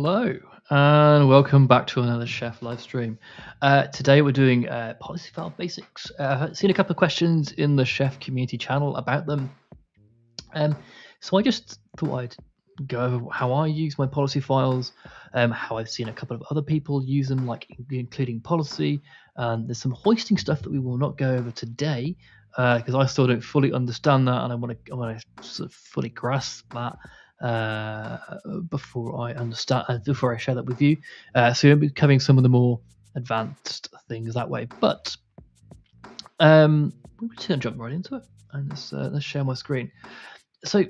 Hello, and welcome back to another Chef live stream. Today we're doing Policyfile basics. I've seen a couple of questions in the Chef community channel about them. So I just thought I'd go over how I use my policy files, how I've seen a couple of other people use them, like including policy. There's some hoisting stuff that we will not go over today because I still don't fully understand that, and I want to sort of fully grasp that before I share that with you. So we'll be covering some of the more advanced things that way. But we're just going to jump right into it, and let's share my screen. So,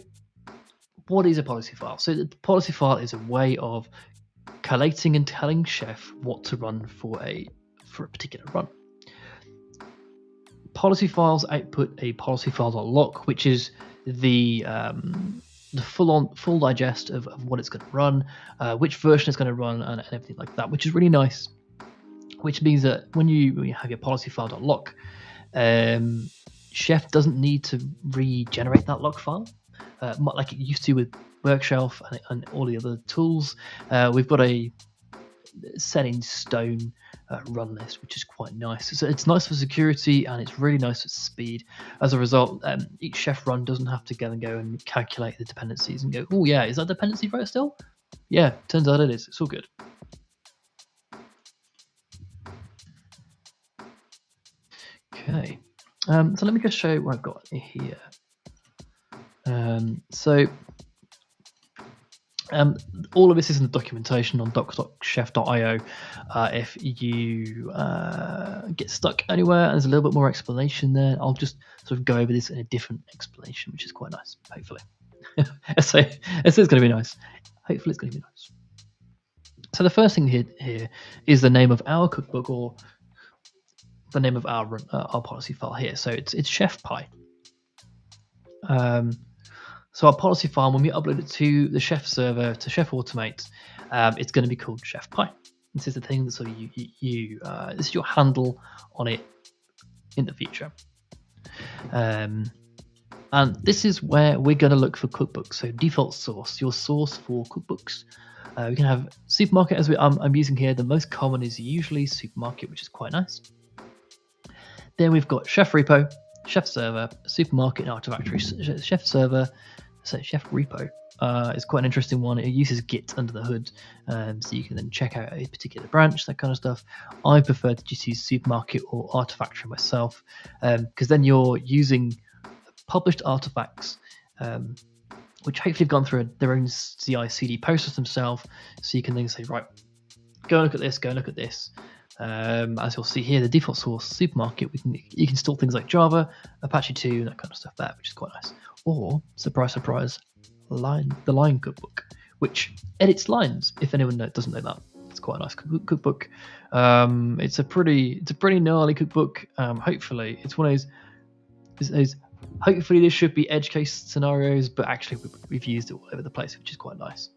what is a policy file? So the policy file is a way of collating and telling Chef what to run for a particular run. Policy files output a policyfile.lock, which is the full digest of what it's going to run, which version it's going to run, and everything like that, which is really nice. Which means that when you have your policyfile.lock, Chef doesn't need to regenerate that lock file like it used to with Workshelf and all the other tools. We've got a set in stone run list, which is quite nice. So it's nice for security, and it's really nice for speed. As a result, each Chef run doesn't have to go and calculate the dependencies and go, oh yeah, is that dependency right still? Yeah, turns out it is. It's all good. Okay, so let me just show you what I've got here. All of this is in the documentation on docs.chef.io. If you get stuck anywhere and there's a little bit more explanation there, I'll just sort of go over this in a different explanation, which is quite nice, hopefully. So it's going to be nice. Hopefully it's going to be nice. So the first thing here is the name of our cookbook, or the name of our policy file here. So it's Chef Pie. So our policy file, when we upload it to the Chef server, to Chef Automate, it's going to be called Chef Pie. This is the thing that sort of this is your handle on it in the future. And this is where we're going to look for cookbooks. So default source, your source for cookbooks. We can have supermarket as I'm using here. The most common is usually supermarket, which is quite nice. Then we've got Chef Repo, Chef Server, Supermarket, and Artifactory. Chef Server, so Chef Repo is quite an interesting one. It uses Git under the hood, so you can then check out a particular branch, that kind of stuff. I prefer to just use Supermarket or Artifactory myself, because then you're using published artifacts, which hopefully have gone through their own CI/CD process themselves, so you can then say, right, go and look at this, go and look at this. As you'll see here, the default source Supermarket, you can install things like Java, Apache 2, that kind of stuff there, which is quite nice. Or, surprise, surprise, the Line cookbook, which edits lines. If anyone doesn't know that, it's quite a nice cookbook. It's a pretty gnarly cookbook. Hopefully, it's one of those. Hopefully, this should be edge case scenarios, but actually, we've used it all over the place, which is quite nice.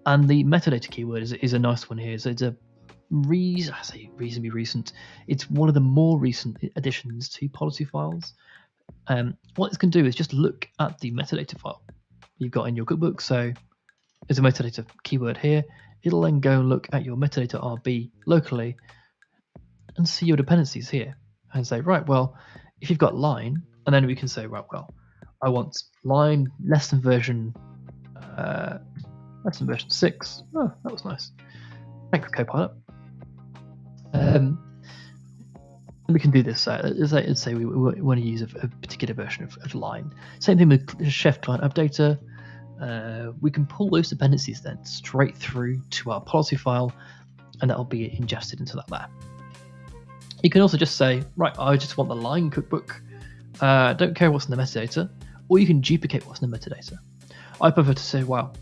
And the metadata keyword is a nice one here. So it's I say reasonably recent. It's one of the more recent additions to policy files. What it's going to do is just look at the metadata file you've got in your cookbook. So there's a metadata keyword here. It'll then go and look at your metadata RB locally and see your dependencies here and say, right, well, if you've got line, and then we can say, right, well, I want line less than version 6. Oh, that was nice. Thanks, Copilot. We can do this. Let's say we want to use a particular version of line. Same thing with Chef Client Updater. We can pull those dependencies then straight through to our policy file, and that'll be ingested into that there. You can also just say, right, I just want the line cookbook. Don't care what's in the metadata, or you can duplicate what's in the metadata. I prefer to say, well,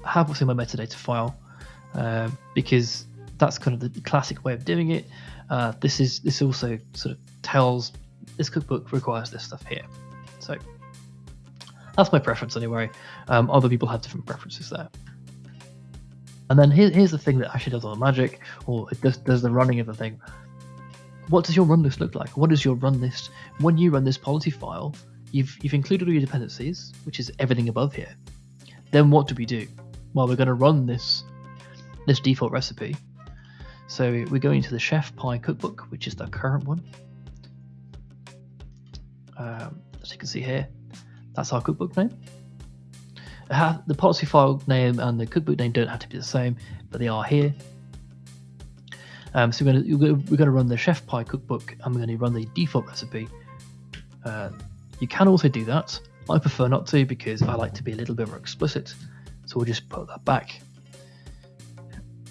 have what's in my metadata file, because that's kind of the classic way of doing it. This also sort of tells this cookbook requires this stuff here. So that's my preference anyway. Other people have different preferences there. And then here's the thing that actually does all the magic, or it does the running of the thing. What does your run list look like? What is your run list? When you run this policy file, you've included all your dependencies, which is everything above here. then what do we do? Well, we're going to run this default recipe. So we're going to the Chef Pie cookbook, which is the current one. As you can see here, that's our cookbook name. The policy file name and the cookbook name don't have to be the same, but they are here. So we're going to run the Chef Pie cookbook, and we're going to run the default recipe. You can also do that. I prefer not to because I like to be a little bit more explicit. So we'll just put that back.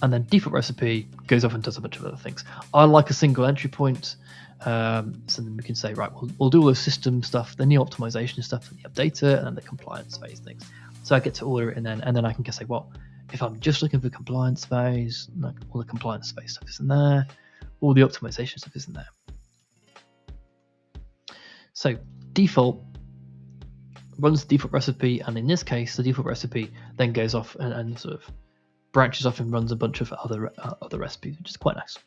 And then default recipe goes off and does a bunch of other things. I like a single entry point. So then we can say, right, we'll do all the system stuff, the new optimization stuff, and the updater, and then the compliance phase things. So I get to order it, and then I can say, well, if I'm just looking for compliance phase, like all the compliance phase stuff is in there, all the optimization stuff is in there. So default runs the default recipe, and in this case, the default recipe then goes off and sort of branches off and runs a bunch of other recipes, which is quite nice.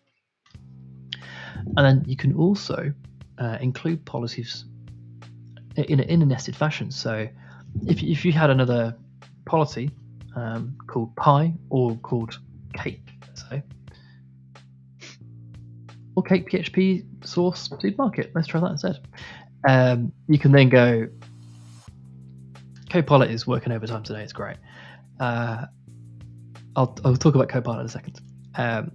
And then you can also include policies in a nested fashion. So if you had another policy called pie or called cake, let's say, or cake PHP source supermarket, let's try that instead. You can then go, Copilot is working overtime today, it's great. I'll talk about Copilot in a second.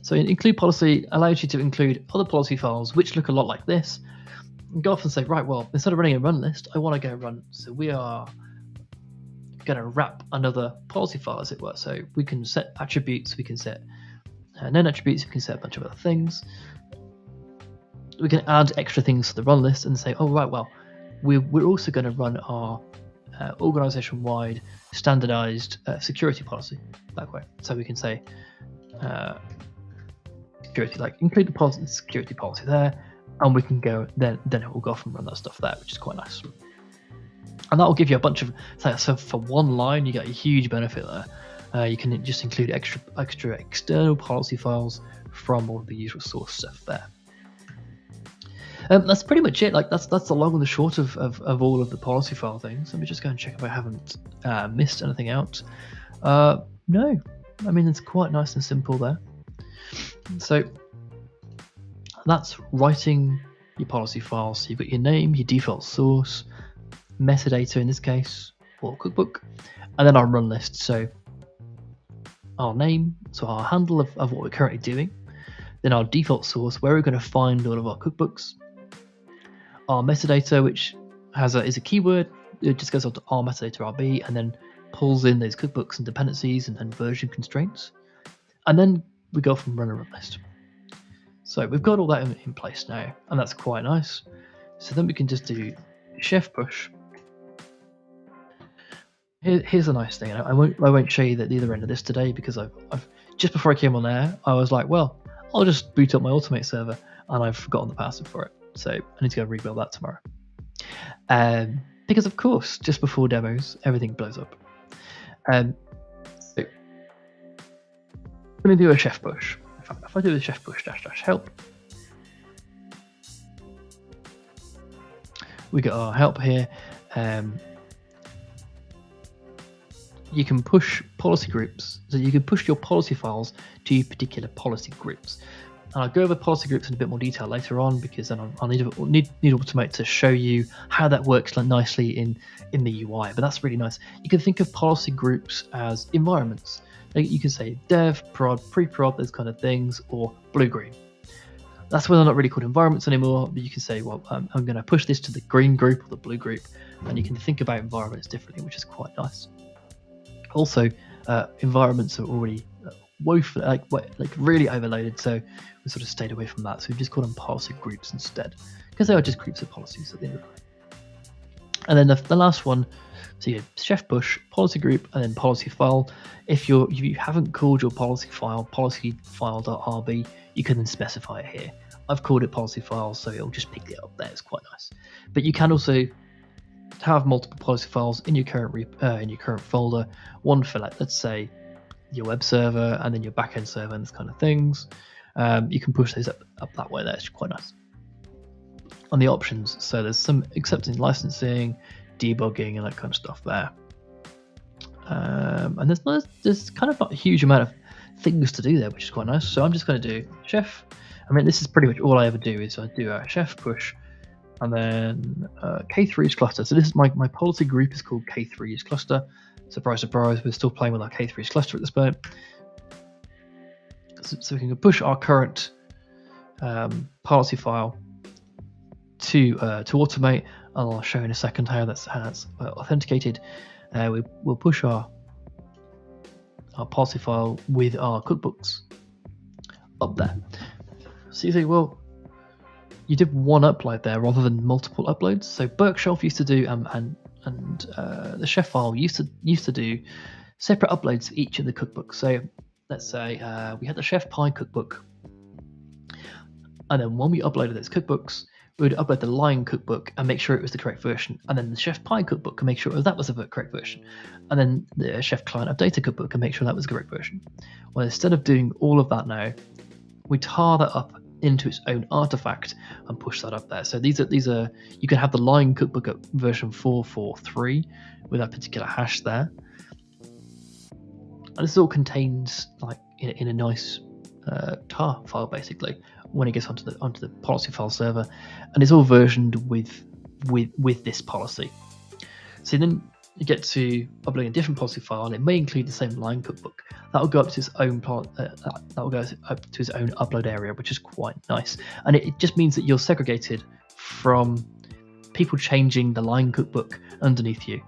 So include policy allows you to include other policy files which look a lot like this. And go off and say, right, well, instead of running a run list, I want to go run. So we are going to wrap another policy file, as it were. So we can set attributes, we can set known attributes, we can set a bunch of other things. We can add extra things to the run list and say, oh, right, well, we're also going to run our organization-wide standardized security policy that way. So we can say security, like include the security policy there, and we can go then it will go off and run that stuff there, which is quite nice. And that will give you a bunch of, so for one line you get a huge benefit there. You can just include extra external policy files from all the usual source stuff there. That's pretty much it. Like that's the long and the short of all of the policy file things. Let me just go and check if I haven't missed anything out. No, I mean, it's quite nice and simple there. So that's writing your policy files. So you've got your name, your default source, metadata in this case, or cookbook, and then our run list. So our name, so our handle of what we're currently doing, then our default source, where we're going to find all of our cookbooks, our metadata, which is a keyword. It just goes up to our metadata RB and then pulls in those cookbooks and dependencies and version constraints. And then we go off and run a run list. So we've got all that in place now, and that's quite nice. So then we can just do chef push. Here's a nice thing. I won't show you the other end of this today because I've just before I came on air, I was like, well, I'll just boot up my Automate server, and I've forgotten the password for it. So I need to go rebuild that tomorrow. Because of course, just before demos, everything blows up. So I'm going to do a chef push. If I do a chef push -- help, we got our help here. You can push policy groups, so you can push your policy files to particular policy groups. And I'll go over policy groups in a bit more detail later on, because then I'll need Automate to show you how that works nicely in the UI. But that's really nice. You can think of policy groups as environments. Like you can say dev, prod, pre-prod, those kind of things, or blue-green. That's why they're not really called environments anymore. But you can say, well, I'm going to push this to the green group or the blue group, and you can think about environments differently, which is quite nice. Also, environments are already woefully, like really overloaded, so we sort of stayed away from that. So we just call them policy groups instead, because they are just groups of policies at the end of the day. And then the last one, so you chef push, policy group, and then policy file. If you haven't called your policy file policyfile.rb, you can then specify it here. I've called it policy file, so it'll just pick it up there. It's quite nice. But you can also have multiple policy files in your current folder. One for, like, let's say your web server, and then your backend server, and this kind of things. You can push those up that way there. It's quite nice. On the options, so there's some accepting licensing, debugging, and that kind of stuff there. And there's kind of not a huge amount of things to do there, which is quite nice. So I'm just going to do chef. I mean, this is pretty much all I ever do is I do a chef push, and then K3 is cluster. So this is my policy group is called K3 is cluster. Surprise, surprise, we're still playing with our K3 is cluster at this point. So we can push our current policy file to automate, and I'll show in a second how that's authenticated. We'll push our policy file with our cookbooks up there. So you think, well, you did one upload there rather than multiple uploads. So Berkshelf used to do and the chef file used to do separate uploads for each of the cookbooks. So let's say we had the Chef Pie cookbook, and then when we uploaded those cookbooks, we would upload the Lion cookbook and make sure it was the correct version, and then the Chef Pie cookbook and make sure that was the correct version, and then the Chef Client Updater cookbook and make sure that was the correct version. Well, instead of doing all of that now, we tar that up into its own artifact and push that up there. So these are you can have the Lion cookbook at version 443 with that particular hash there, and this all contains like in a nice tar file basically when it gets onto the Policyfile server, and it's all versioned with this policy. So then you get to uploading a different policy file, and it may include the same Lion cookbook. That will go up to its own upload area, which is quite nice. And it just means that you're segregated from people changing the Lion cookbook underneath you.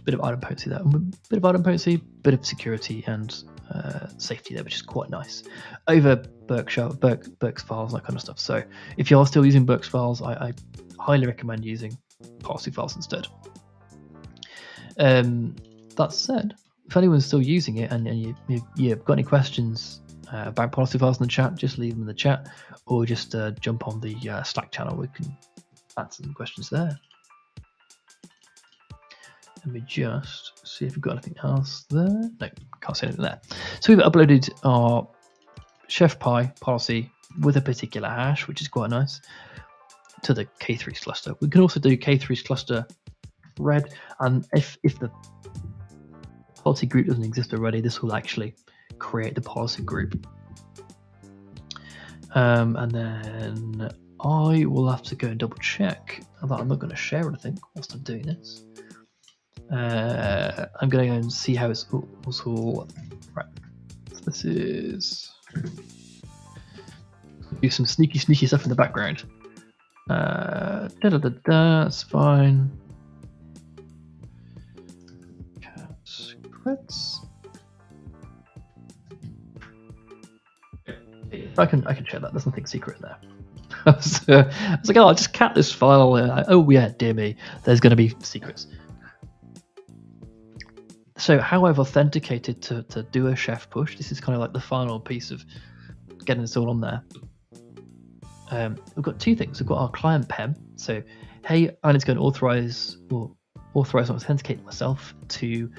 Bit of idempotency there, bit of security and safety there, which is quite nice over Burke's files, that kind of stuff. So if you are still using Burke's files, I highly recommend using Policyfiles instead. That said, if anyone's still using it and you've got any questions about Policyfiles in the chat, just leave them in the chat, or just jump on the Slack channel. We can answer some questions there. Let me just see if we've got anything else there. No, can't see anything there. So we've uploaded our Chef Pie policy with a particular hash, which is quite nice, to the K3's cluster. We can also do K3's cluster red, and if the policy group doesn't exist already, this will actually create the policy group. And then I will have to go and double check that I'm not going to share anything whilst I'm doing this. I'm going to go and see how it's all right. So this is do some sneaky stuff in the background. That's fine. Secrets. I can check that. There's nothing secret in there. I was like, oh, I'll just cat this file. Oh yeah, dear me, there's going to be secrets. So how I've authenticated to do a chef push, this is kind of like the final piece of getting this all on there. We've got two things. We've got our client PEM. So, hey, I need to go and authorize and authenticate myself to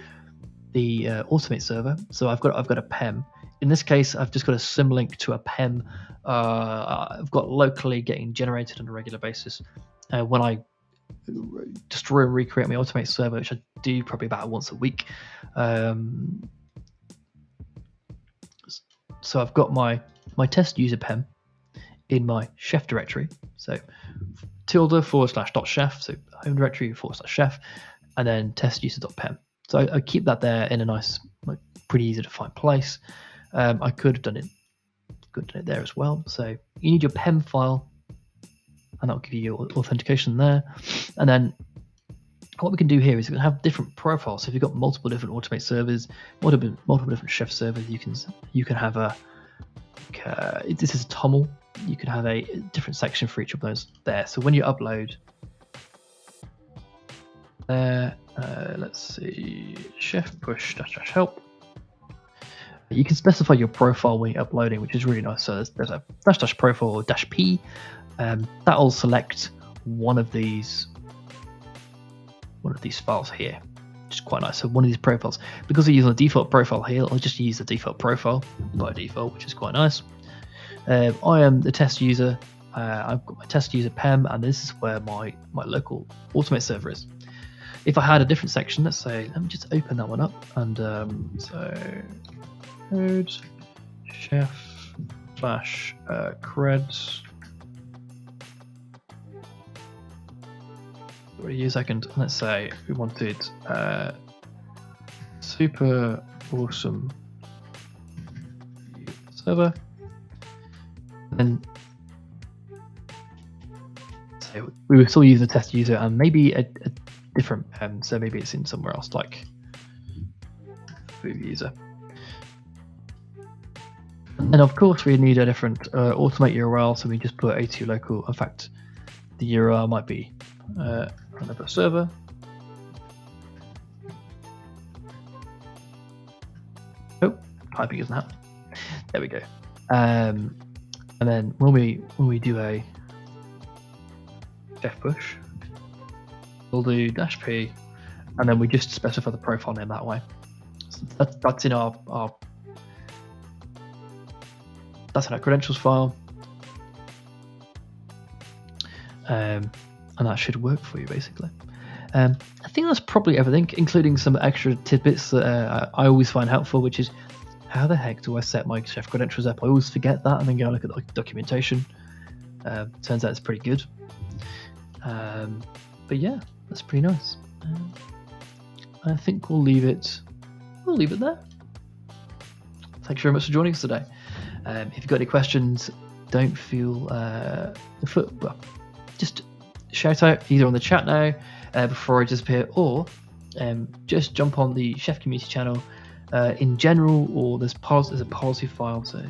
the Automate server. So I've got a PEM. In this case, I've just got a symlink to a PEM I've got locally getting generated on a regular basis. When I destroy and recreate my Automate server, which I do probably about once a week. So I've got my test user PEM in my chef directory. So ~/.chef, so home directory /chef, and then test user.pem. So I keep that there in a nice, like, pretty easy to find place. I could have done it there as well. So you need your PEM file, and that'll give you your authentication there. And then what we can do here is we can have different profiles. So if you've got multiple different Automate servers, multiple different chef servers, you can have a this is a TOML. You can have a different section for each of those there. So when you upload there, let's see, chef push --help. You can specify your profile when you're uploading, which is really nice. So there's a /profile or -p. That'll select one of these files here, which is quite nice. So one of these profiles, because I use a default profile here, I'll just use the default profile by default, which is quite nice. I am the test user. I've got my test user PEM, and this is where my local Automate server is. if I had a different section, let's say, let me just open that one up, and so code chef slash creds. Wait a second. Let's say we wanted super awesome server, and so we will still use the test user and maybe a different so maybe it's in somewhere else like food user. And of course we need a different automate URL, so we just put a2 local. In fact, the URL might be another server. Oh, typing isn't happening. There we go. And then when we do a chef push, we'll do -p, and then we just specify the profile name that way. So that's in our credentials file, and that should work for you basically. I think that's probably everything, including some extra tidbits that I always find helpful, which is how the heck do I set my chef credentials up? I always forget that and then go look at the documentation. Turns out it's pretty good. But yeah, that's pretty nice. I think we'll leave it there. Thanks very much for joining us today. If you've got any questions, don't feel just shout out either on the chat now before I disappear, or just jump on the Chef Community channel in general, or there's a Policyfile. So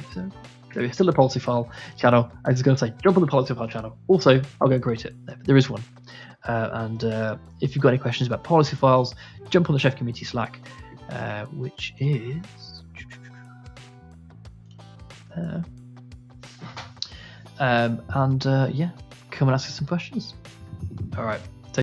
there's still a Policyfile channel. I was going to say jump on the Policyfile channel. Also, I'll go create it. There is one. And if you've got any questions about Policyfiles, jump on the Chef Community Slack, which is yeah, come and ask us some questions. All right.